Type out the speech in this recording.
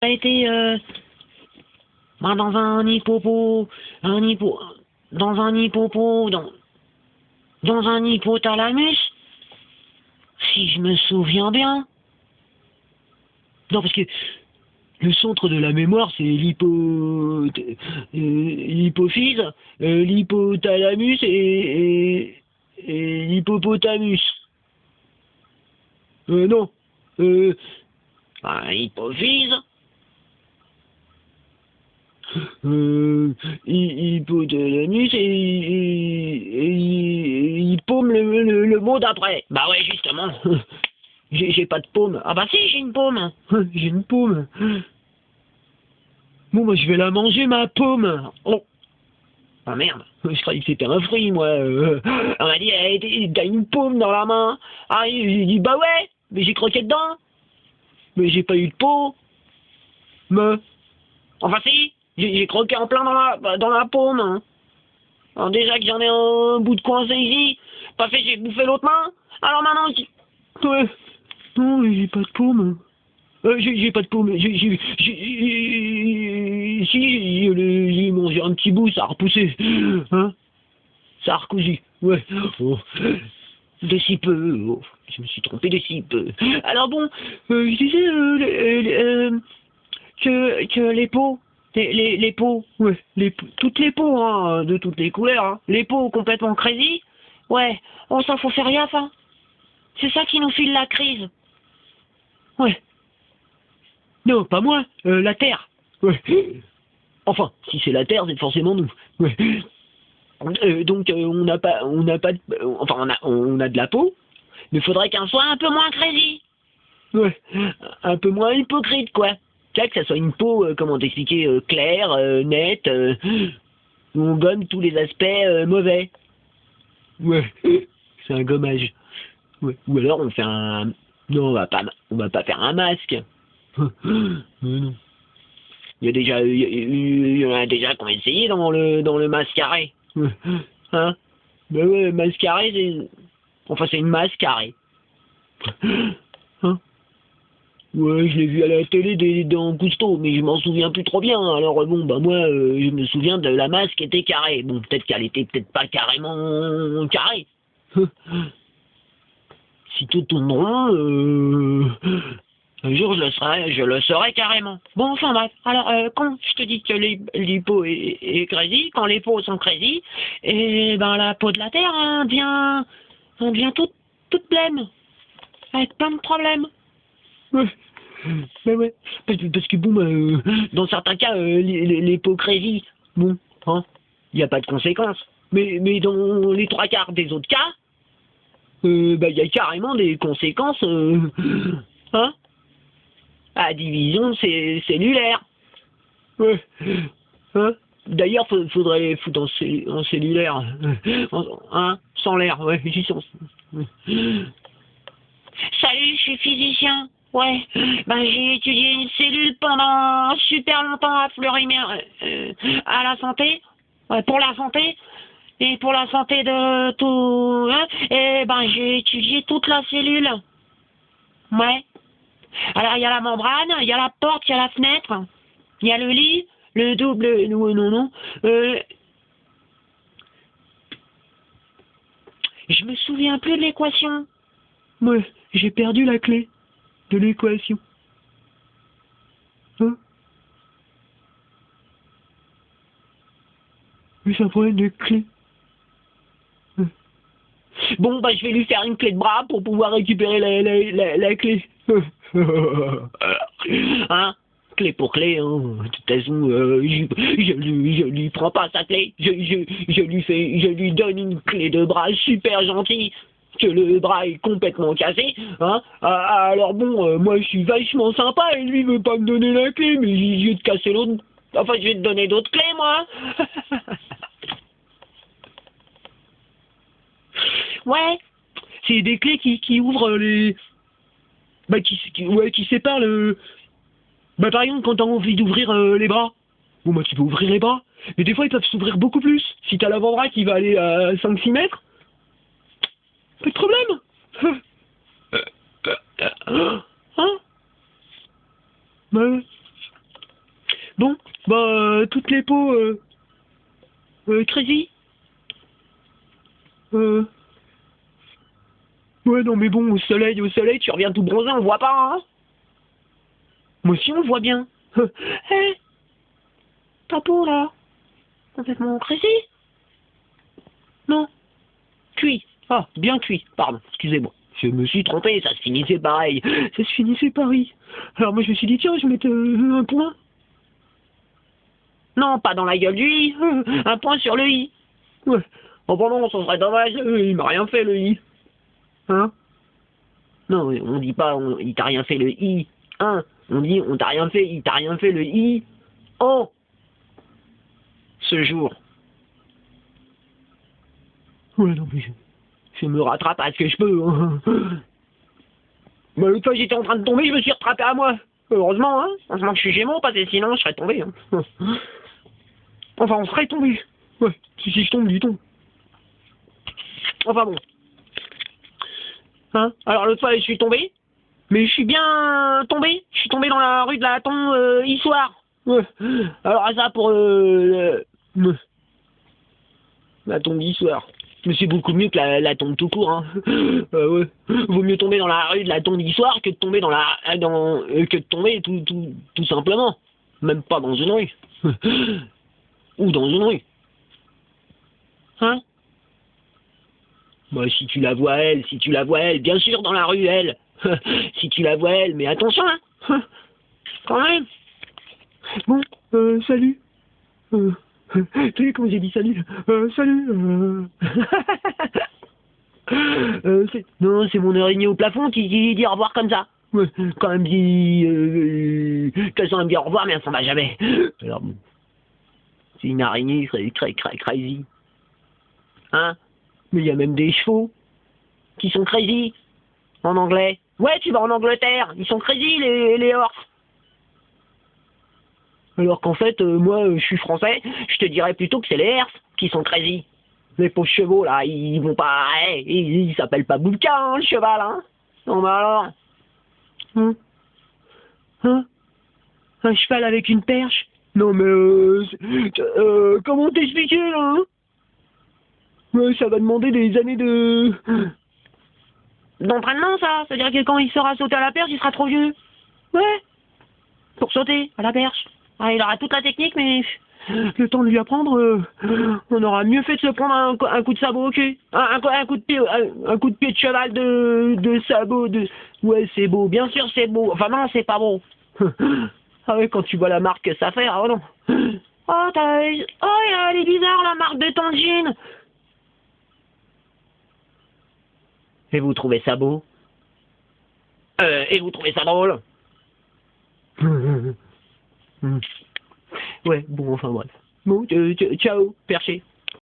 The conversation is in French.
a été dans un hippopo, dans un hippopo, dans un hypothalamus, si je me souviens bien. Non, parce que le centre de la mémoire, c'est l'hypophyse, l'hypothalamus et l'hippopotamus. Non. Hypophyse, hypothalamus et il paume le mot d'après. Bah ouais, justement. J'ai pas de paume. Ah bah si, j'ai une paume. J'ai une paume. Bon, moi je vais la manger, ma paume. Oh. Ah merde, je croyais que c'était un fruit, moi. On m'a dit, t'as une paume dans la main. Ah, j'ai dit, bah ouais, mais j'ai croqué dedans. Mais j'ai pas eu de peau. Mais... Enfin si, j'ai croqué en plein dans la paume. Hein. Alors déjà que j'en ai un bout de coincé ici, pas fait, j'ai bouffé l'autre main. Alors maintenant, ouais. Non, j'ai pas de paume. J'ai pas de paume. J'ai mangé un petit bout, ça a repoussé. Hein? Ça a recousu. Ouais. Oh. De si peu. Oh. Je me suis trompé de si peu. Alors bon, je disais que les peaux, les peaux, ouais, toutes les peaux, hein, de toutes les couleurs, hein, les peaux complètement crazy, ouais, on s'en faut faire gaffe, hein. C'est ça qui nous file la crise. Ouais. Non, pas moi, la Terre. Ouais. Enfin, si c'est la Terre, c'est forcément nous. Ouais. Donc on n'a pas, enfin on a de la peau, mais faudrait qu'elle soit un peu moins crazy. Ouais. Un peu moins hypocrite, quoi. Tu vois, que ça soit une peau, comment t'expliquer, claire, nette, où on gomme tous les aspects mauvais. Ouais. C'est un gommage. Ouais. Ou alors on fait un... Non, on va pas faire un masque. Non. Il y en a déjà qui ont essayé dans le mascaré. Hein? Ben ouais, mascaré, c'est... Enfin, c'est une mascaré. Hein? Ouais, je l'ai vu à la télé dans Cousteau, mais je m'en souviens plus trop bien. Alors bon, bah moi, je me souviens de la masse qui était carrée. Bon, peut-être qu'elle était peut-être pas carrément carrée. Si tout tourne rond, un jour je le saurai carrément. Bon, enfin bref. Alors, quand je te dis que l'hypo est crazy, quand les peaux sont crazy, et ben la peau de la terre hein, devient toute blême, avec plein de problèmes. Ouais. Ben ouais. Parce que bon, dans certains cas, l'hypocrisie, bon, hein, il n'y a pas de conséquences. Mais dans les trois quarts des autres cas, bah il y a carrément des conséquences, hein, à division cellulaire. Ouais. Hein. D'ailleurs, faudrait les foutre en cellulaire, hein, sans l'air, ouais, j'y sens. Salut, je suis physicien. Ouais, ben j'ai étudié une cellule pendant super longtemps à Fleury-Mérogis, à la santé, ouais, pour la santé, et pour la santé de tout, hein, et ben j'ai étudié toute la cellule. Ouais. Alors il y a la membrane, il y a la porte, il y a la fenêtre, il y a le lit, le double, non. Je me souviens plus de l'équation. Ouais, j'ai perdu la clé de l'équation. Hein? Oui, c'est un problème de clé. Bon, bah je vais lui faire une clé de bras pour pouvoir récupérer la clé. Hein? Clé pour clé, hein. De toute façon, je lui prends pas sa clé. Je lui donne une clé de bras super gentille. Que le bras est complètement cassé, hein. Alors bon, moi je suis vachement sympa et lui veut pas me donner la clé, mais je vais te casser l'autre. Enfin, je vais te donner d'autres clés, moi. Ouais, c'est des clés qui ouvrent les... Bah, qui séparent le... Bah, par exemple, quand t'as envie d'ouvrir les bras, bon, bah, tu peux ouvrir les bras, mais des fois, ils peuvent s'ouvrir beaucoup plus. Si t'as l'avant-bras qui va aller à 5-6 mètres, pas de problème. Hein? Bah, ouais. Bon, bah, toutes les peaux, crazy. Ouais, non, mais bon, au soleil, tu reviens tout bronzé, on voit pas, hein. Moi aussi, on voit bien. Hé, ta peau, là, complètement crazy. Non, cuit. Ah, bien cuit, pardon, excusez-moi. Je me suis trompé, ça se finissait pareil. Ça se finissait pareil. Alors moi, je me suis dit, tiens, je vais mettre un point. Non, pas dans la gueule du i. Un point sur le i. Ouais. Oh, bon, non, ça serait dommage. Il m'a rien fait, le i. Hein? Non, on dit pas, il t'a rien fait le i. Hein? On dit, on t'a rien fait, il t'a rien fait le i. Oh! Ce jour. Ouais, non, mais je me rattrape à ce que je peux. Hein. Bah, l'autre fois, j'étais en train de tomber, je me suis rattrapé à moi. Heureusement, hein. Heureusement que je suis Gémeaux, parce que sinon, je serais tombé. Hein. Enfin, on serait tombé. Ouais, si je tombe, dis-donc. Enfin bon. Hein? Alors l'autre fois, je suis tombé. Mais je suis bien tombé. Je suis tombé dans la rue de la tombe Histoire. Ouais. Alors ça pour la tombe Histoire. Mais c'est beaucoup mieux que la tombe tout court. Hein. Ouais. Vaut mieux tomber dans la rue de la tombe Histoire que de tomber que de tomber tout simplement. Même pas dans une rue. Ou dans une rue. Hein? Bah, si tu la vois elle, bien sûr dans la rue elle. Si tu la vois elle, mais attention, hein. Quand même. Bon, salut. Tu sais comment j'ai dit salut? Salut. Non, c'est mon araignée au plafond qui dit au revoir comme ça. Ouais, quand même dit qu'elle s'en dit au revoir, mais elle s'en va jamais. Alors bon, c'est une araignée très crazy. Hein? Mais il y a même des chevaux qui sont crazy en anglais. Ouais, tu vas en Angleterre, ils sont crazy les orques. Alors qu'en fait, moi, je suis français, je te dirais plutôt que c'est les herfs qui sont crazy. Les pauvres chevaux, là, ils vont pas... ils s'appellent pas Boulka, hein, le cheval, hein. Non, mais alors... Hein? Un cheval avec une perche? Non, mais... comment t'expliquer, là, hein? Ouais, ça va demander des années d'entraînement, ça. C'est-à-dire que quand il saura sauter à la perche, il sera trop vieux. Ouais. Pour sauter à la perche. Ah, il aura toute la technique, mais le temps de lui apprendre, on aura mieux fait de se prendre un coup de sabot au cul. Un coup de pied, un coup de pied de cheval de sabot. Ouais, c'est beau. Bien sûr, c'est beau. Enfin, non, c'est pas beau. Ah ouais, quand tu vois la marque que ça fait, ah non. Oh, elle est bizarre, la marque de ton jean. Et vous trouvez ça beau? Et vous trouvez ça drôle? Ouais, bon, enfin bref. Bon, ciao, perché.